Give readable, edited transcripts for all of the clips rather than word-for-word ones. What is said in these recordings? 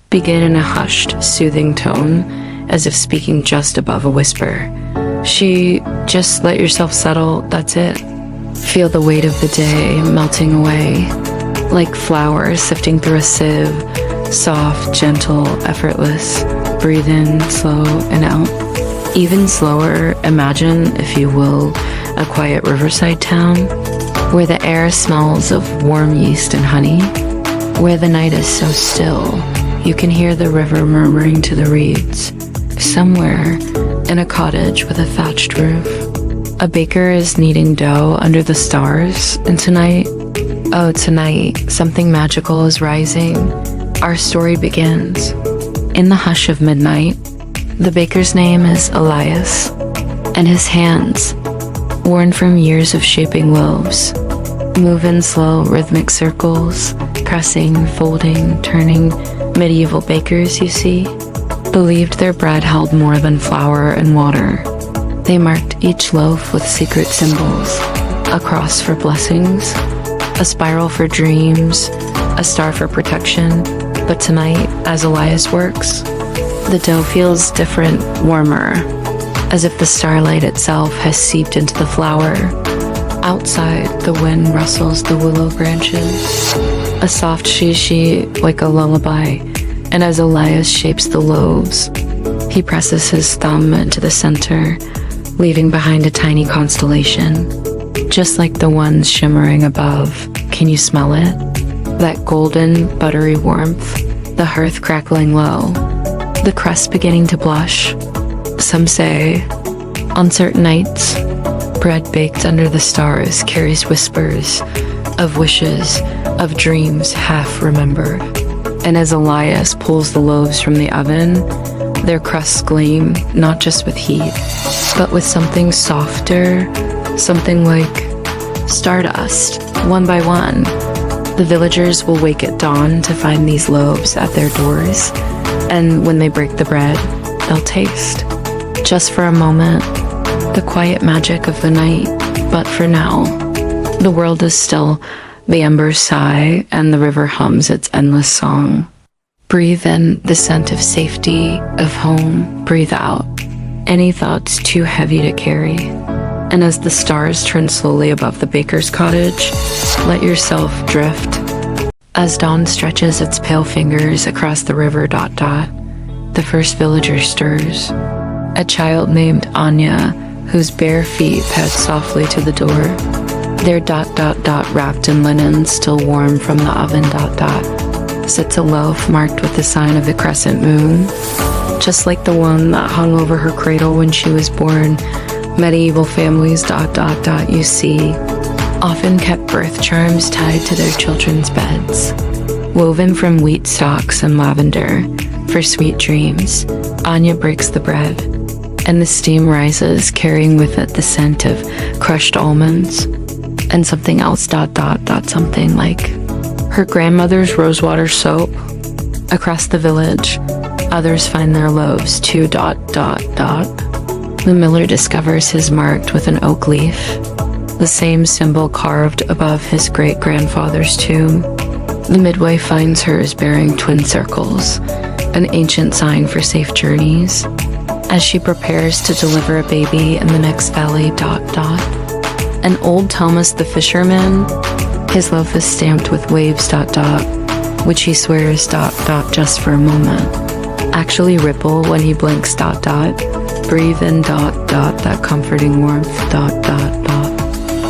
begin in a hushed, soothing tone, as if speaking just above a whisper. Just let yourself settle, that's it. Feel the weight of the day melting away, like flowers sifting through a sieve, soft, gentle, effortless. Breathe in, slow, and out. Even slower, imagine, if you will, a quiet riverside town, where the air smells of warm yeast and honey, where the night is so still, you can hear the river murmuring to the reeds. Somewhere, in a cottage with a thatched roof, a baker is kneading dough under the stars, and tonight, something magical is rising. Our story begins. In the hush of midnight, the baker's name is Elias, and his hands, worn from years of shaping loaves, move in slow, rhythmic circles, pressing, folding, turning. Medieval bakers, you see, believed their bread held more than flour and water. They marked each loaf with secret symbols: a cross for blessings, a spiral for dreams, a star for protection. But tonight, as Elias works, the dough feels different, warmer, as if the starlight itself has seeped into the flour. Outside, the wind rustles the willow branches, a soft she like a lullaby, and as Elias shapes the loaves, he presses his thumb into the center, leaving behind a tiny constellation, just like the ones shimmering above. Can you smell it? That golden, buttery warmth, the hearth crackling low, the crust beginning to blush. Some say, on certain nights, bread baked under the stars carries whispers of wishes, of dreams half remembered. And as Elias pulls the loaves from the oven, their crusts gleam, not just with heat, but with something softer, something like stardust. One by one, the villagers will wake at dawn to find these loaves at their doors, and when they break the bread, they'll taste, just for a moment, the quiet magic of the night. But for now, the world is still. The embers sigh, and the river hums its endless song. Breathe in the scent of safety, of home. Breathe out any thoughts too heavy to carry. And as the stars turn slowly above the baker's cottage, let yourself drift. As dawn stretches its pale fingers across the river, the first villager stirs. A child named Anya, whose bare feet pad softly to the door. Their wrapped in linen, still warm from the oven, sits a loaf marked with the sign of the crescent moon, just like the one that hung over her cradle when she was born. Medieval families, you see, often kept birth charms tied to their children's beds, woven from wheat stalks and lavender, for sweet dreams. Anya breaks the bread, and the steam rises, carrying with it the scent of crushed almonds, and something else, something like her grandmother's rosewater soap. Across the village, others find their loaves too, The miller discovers his marked with an oak leaf, the same symbol carved above his great-grandfather's tomb. The midwife finds hers bearing twin circles, an ancient sign for safe journeys, as she prepares to deliver a baby in the next valley, And old Thomas the fisherman, his loaf is stamped with waves, which he swears, just for a moment, actually ripple when he blinks, Breathe in, that comforting warmth,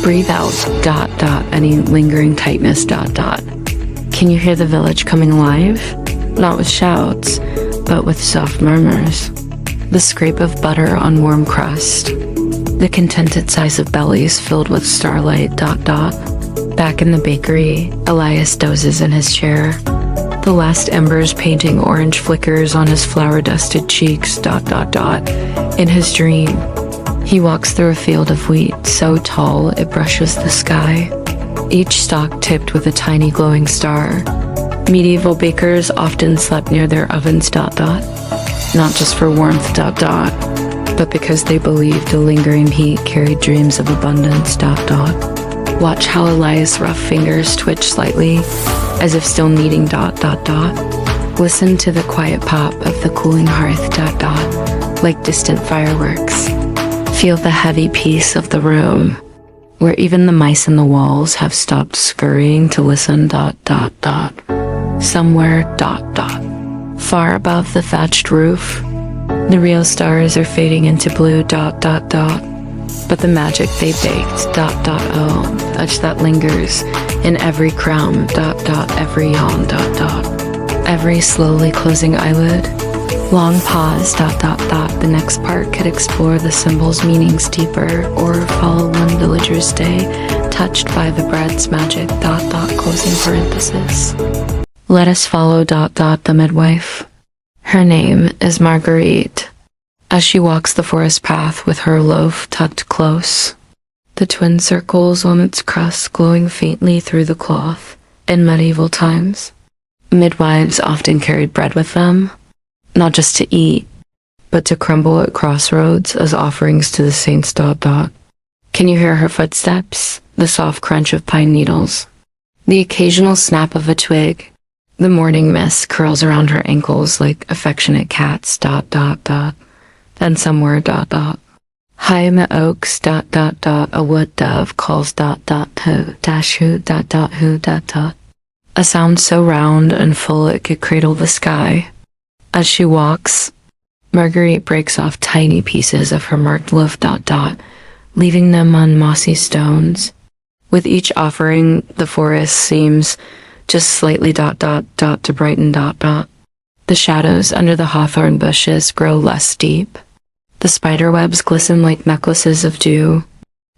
Breathe out, any lingering tightness, Can you hear the village coming alive? Not with shouts, but with soft murmurs. The scrape of butter on warm crust, the contented sighs of bellies filled with starlight, Back in the bakery, Elias dozes in his chair, the last embers painting orange flickers on his flour-dusted cheeks, In his dream, he walks through a field of wheat so tall it brushes the sky, each stalk tipped with a tiny glowing star. Medieval bakers often slept near their ovens, not just for warmth, but because they believed the lingering heat carried dreams of abundance, Watch how Elias' rough fingers twitch slightly, as if still kneading, Listen to the quiet pop of the cooling hearth dot dot, like distant fireworks. Feel the heavy peace of the room, where even the mice in the walls have stopped scurrying to listen dot dot dot. Somewhere dot dot. Far above the thatched roof, the real stars are fading into blue dot dot dot. But the magic they baked dot dot oh, touch that lingers in every crown dot dot, every yawn dot dot, every slowly closing eyelid. Long pause dot dot dot. The next part could explore the symbol's meanings deeper, or follow one villager's day touched by the bread's magic dot dot, closing parenthesis. Let us follow dot dot the midwife. Her name is Marguerite. As she walks the forest path with her loaf tucked close, the twin circles on its crust glowing faintly through the cloth. In medieval times, midwives often carried bread with them, not just to eat, but to crumble at crossroads as offerings to the saints dot dot. Can you hear her footsteps? The soft crunch of pine needles, the occasional snap of a twig. The morning mist curls around her ankles like affectionate cats dot dot dot. Then somewhere dot dot, high in the oaks dot dot dot, a wood dove calls dot dot who dash who dot dot who dot dot. A sound so round and full it could cradle the sky. As she walks, Marguerite breaks off tiny pieces of her marked loaf dot dot, leaving them on mossy stones. With each offering, the forest seems just slightly dot dot dot to brighten dot dot. The shadows under the hawthorn bushes grow less deep. The spider webs glisten like necklaces of dew,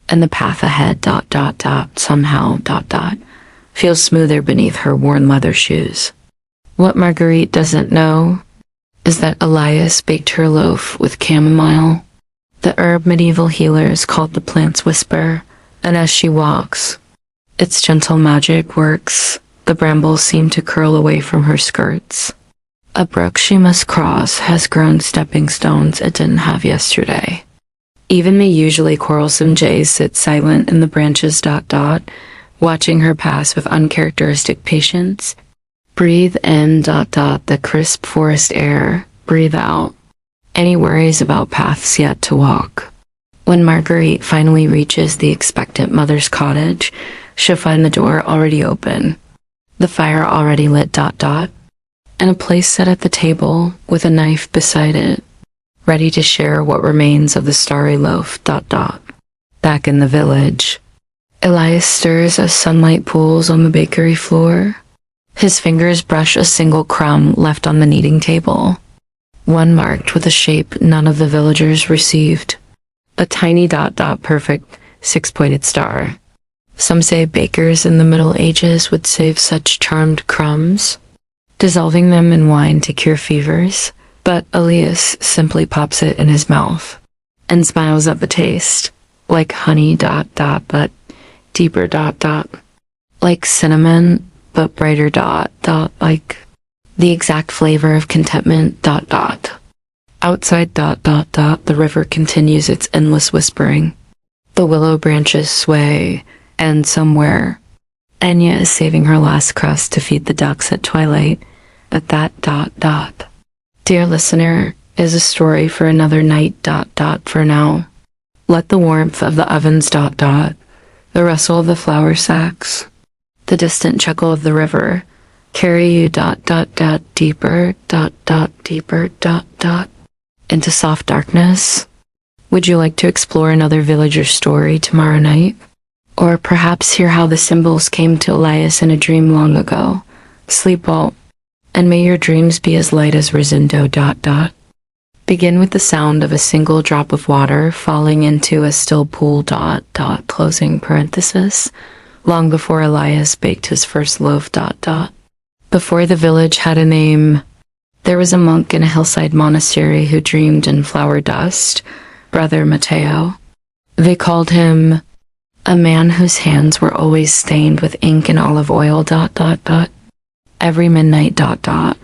and the path ahead dot dot dot somehow dot dot feels smoother beneath her worn leather shoes. What Marguerite doesn't know is that Elias baked her loaf with chamomile, the herb medieval healers called the plant's whisper, and as she walks, its gentle magic works. The brambles seem to curl away from her skirts. A brook she must cross has grown stepping stones it didn't have yesterday. Even the usually quarrelsome jays sit silent in the branches dot dot, watching her pass with uncharacteristic patience. Breathe in dot dot the crisp forest air, breathe out any worries about paths yet to walk. When Marguerite finally reaches the expectant mother's cottage, she'll find the door already open, the fire already lit dot dot, and a place set at the table with a knife beside it, ready to share what remains of the starry loaf dot dot. Back in the village, Elias stirs as sunlight pools on the bakery floor. His fingers brush a single crumb left on the kneading table, one marked with a shape none of the villagers received. A tiny dot dot perfect six-pointed star. Some say bakers in the Middle Ages would save such charmed crumbs, dissolving them in wine to cure fevers, but Elias simply pops it in his mouth and smiles at the taste, like honey dot dot but deeper dot dot, like cinnamon but brighter dot dot, like the exact flavor of contentment dot dot. Outside dot dot dot, the river continues its endless whispering. The willow branches sway, and somewhere, Enya is saving her last crust to feed the ducks at twilight. But that dot dot, dear listener, is a story for another night dot dot for now. Let the warmth of the ovens dot dot, the rustle of the flour sacks, the distant chuckle of the river carry you dot dot dot deeper dot dot into soft darkness. Would you like to explore another villager story tomorrow night? Or perhaps hear how the symbols came to Elias in a dream long ago? Sleep well, and may your dreams be as light as Rosindo dot dot. Begin with the sound of a single drop of water falling into a still pool dot dot, closing parenthesis, long before Elias baked his first loaf dot dot. Before the village had a name, there was a monk in a hillside monastery who dreamed in flower dust, Brother Matteo. They called him a man whose hands were always stained with ink and olive oil dot dot dot. Every midnight dot dot,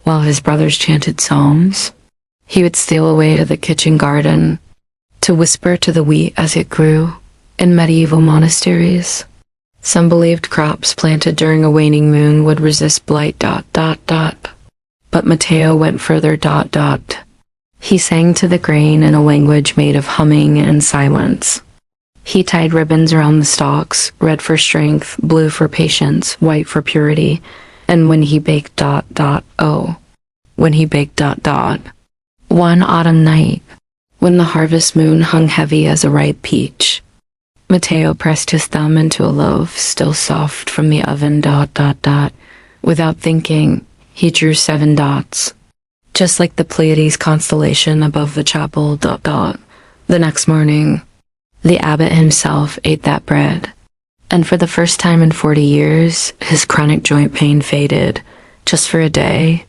while his brothers chanted psalms, he would steal away to the kitchen garden to whisper to the wheat as it grew. In medieval monasteries, some believed crops planted during a waning moon would resist blight dot dot dot. But Mateo went further. He sang to the grain in a language made of humming and silence. He tied ribbons around the stalks, red for strength, blue for patience, white for purity, and when he baked one autumn night, when the harvest moon hung heavy as a ripe peach, Mateo pressed his thumb into a loaf still soft from the oven. Without thinking, he drew 7 dots, just like the Pleiades constellation above the chapel. The next morning, the abbot himself ate that bread, and for the first time in 40 years, his chronic joint pain faded, just for a day.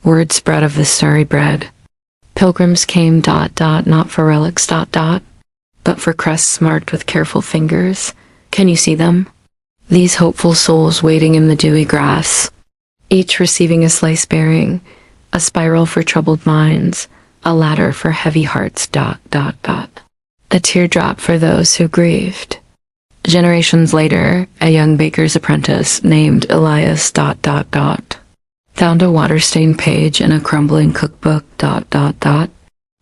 Word spread of the starry bread. Pilgrims came. Not for relics. But for crusts marked with careful fingers. Can you see them? These hopeful souls waiting in the dewy grass, each receiving a slice bearing a spiral for troubled minds, a ladder for heavy hearts. A teardrop for those who grieved. Generations later, a young baker's apprentice named Elias. Found a water-stained page in a crumbling cookbook.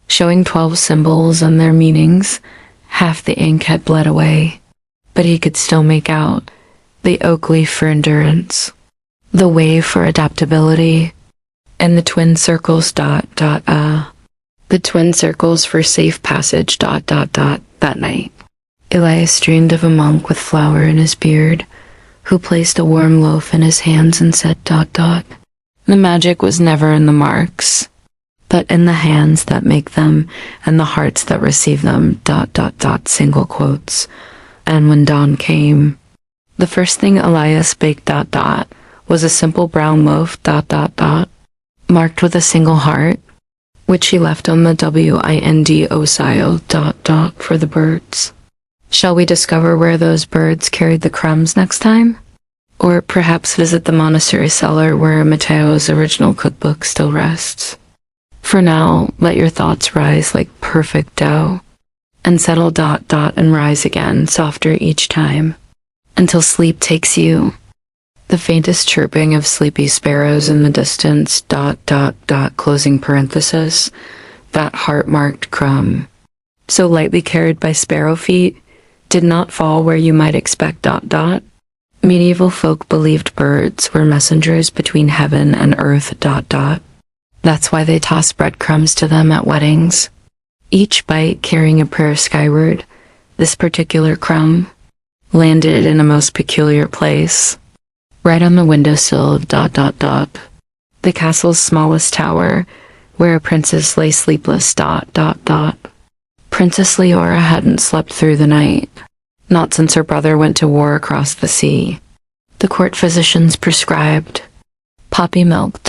Showing 12 symbols and their meanings. Half the ink had bled away, but he could still make out the oak leaf for endurance, the wave for adaptability, and the twin circles. The twin circles for safe passage. That night, Elias dreamed of a monk with flour in his beard, who placed a warm loaf in his hands and said. The magic was never in the marks, but in the hands that make them and the hearts that receive them. Single quotes. And when dawn came, the first thing Elias baked. Was a simple brown loaf. Marked with a single heart, which he left on the window sill. For the birds. Shall we discover where those birds carried the crumbs next time? Or perhaps visit the monastery cellar where Mateo's original cookbook still rests? For now, let your thoughts rise like perfect dough, and settle. And rise again, softer each time, until sleep takes you. The faintest chirping of sleepy sparrows in the distance. Closing parenthesis. That heart-marked crumb, so lightly carried by sparrow feet, did not fall where you might expect. Medieval folk believed birds were messengers between heaven and earth. That's why they tossed breadcrumbs to them at weddings, each bite carrying a prayer skyward. This particular crumb landed in a most peculiar place, right on the windowsill. The castle's smallest tower, where a princess lay sleepless. Princess Leora hadn't slept through the night, not since her brother went to war across the sea. The court physicians prescribed poppy milk.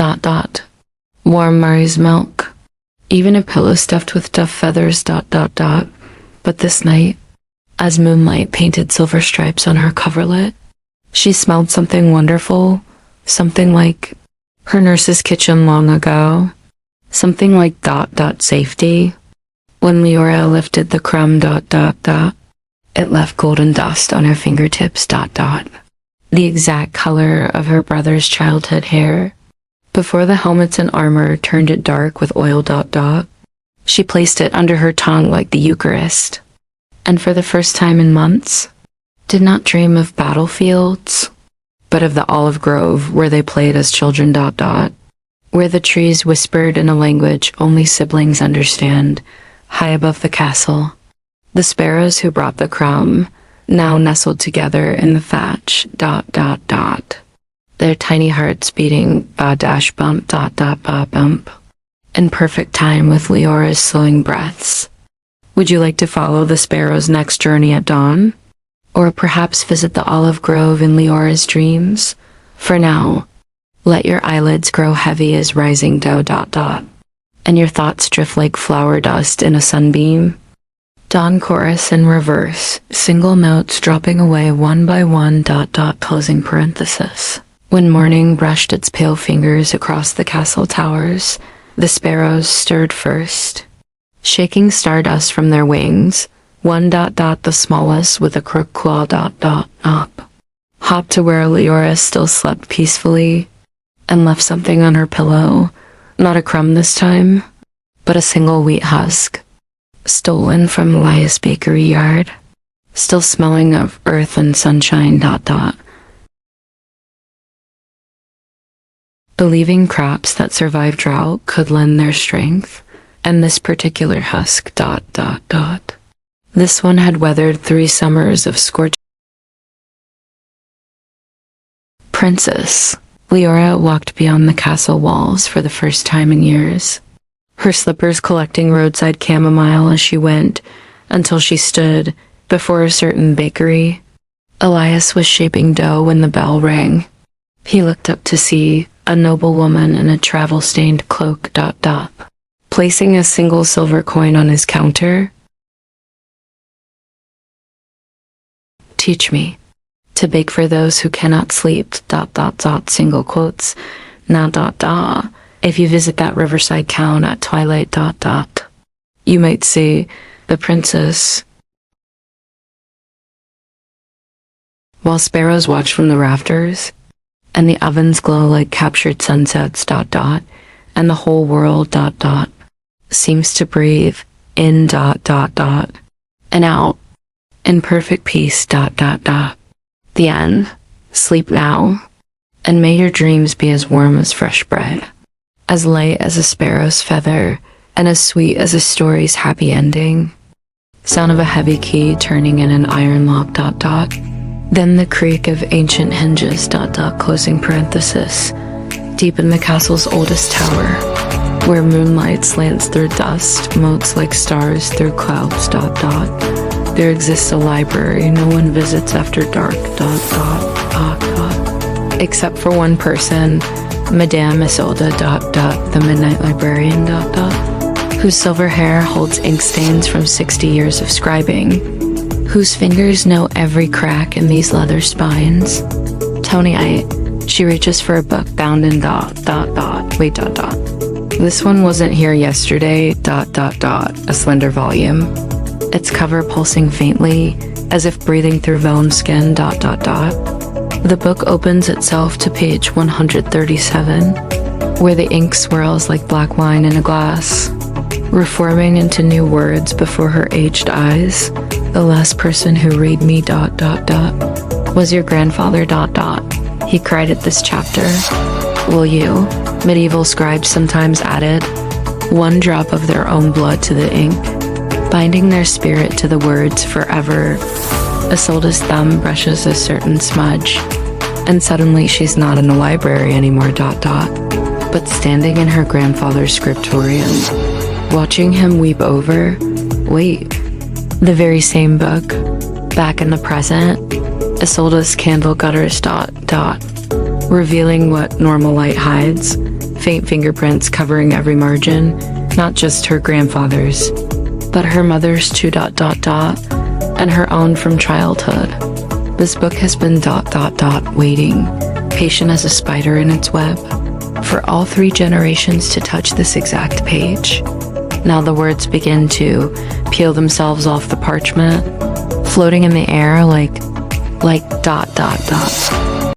Warm Murray's milk, even a pillow stuffed with dove feathers. But this night, as moonlight painted silver stripes on her coverlet, she smelled something wonderful, something like her nurse's kitchen long ago, something like safety. When Leora lifted the crumb. It left golden dust on her fingertips. The exact color of her brother's childhood hair. Before the helmets and armor turned it dark with oil. She placed it under her tongue like the Eucharist, and for the first time in months, did not dream of battlefields, but of the olive grove where they played as children. Where the trees whispered in a language only siblings understand. High above the castle, the sparrows who brought the crumb now nestled together in the thatch. Their tiny hearts beating bump in perfect time with Leora's slowing breaths. Would you like to follow the sparrow's next journey at dawn? Or perhaps visit the olive grove in Leora's dreams? For now, let your eyelids grow heavy as rising dough. And your thoughts drift like flower dust in a sunbeam. Dawn chorus in reverse, single notes dropping away one by one. Closing parenthesis. When morning brushed its pale fingers across the castle towers, the sparrows stirred first, shaking stardust from their wings. One. The smallest with a crook claw. Hopped to where Leora still slept peacefully, and left something on her pillow. Not a crumb this time, but a single wheat husk, stolen from Elias' bakery yard, still smelling of earth and sunshine. Believing crops that survive drought could lend their strength, and this particular husk. This one had weathered 3 summers of scorching. Princess Leora walked beyond the castle walls for the first time in years, her slippers collecting roadside chamomile as she went, until she stood before a certain bakery. Elias was shaping dough when the bell rang. He looked up to see a noble woman in a travel-stained cloak. Placing a single silver coin on his counter. Teach me to bake for those who cannot sleep. Single quotes. Now. If you visit that riverside town at twilight. You might see the princess. While sparrows watch from the rafters, and the ovens glow like captured sunsets. And the whole world. Seems to breathe in. And out in perfect peace. The end. Sleep now, and may your dreams be as warm as fresh bread, as light as a sparrow's feather, and as sweet as a story's happy ending. Sound of a heavy key turning in an iron lock. Then the creak of ancient hinges. Closing parenthesis. Deep in the castle's oldest tower, where moonlight slants through dust, motes like stars through clouds. There exists a library no one visits after dark. Except for one person, Madame Isolde. The midnight librarian. Whose silver hair holds ink stains from 60 years of scribing, whose fingers know every crack in these leather spines. Tonyite, she reaches for a book bound in. Wait. This one wasn't here yesterday. A slender volume, its cover pulsing faintly, as if breathing through vellum skin. The book opens itself to page 137, where the ink swirls like black wine in a glass, reforming into new words before her aged eyes. The last person who read me. Was your grandfather. He cried at this chapter. Will you? Medieval scribes sometimes added one drop of their own blood to the ink, binding their spirit to the words forever. Isolde's thumb brushes a certain smudge, and suddenly she's not in a library anymore. But standing in her grandfather's scriptorium, watching him weep over. Wait, the very same book, back in the present. Isolde's candle gutters. Revealing what normal light hides, faint fingerprints covering every margin, not just her grandfather's, but her mother's too. And her own from childhood. This book has been. Waiting, patient as a spider in its web, for all 3 generations to touch this exact page. Now the words begin to peel themselves off the parchment, floating in the air like.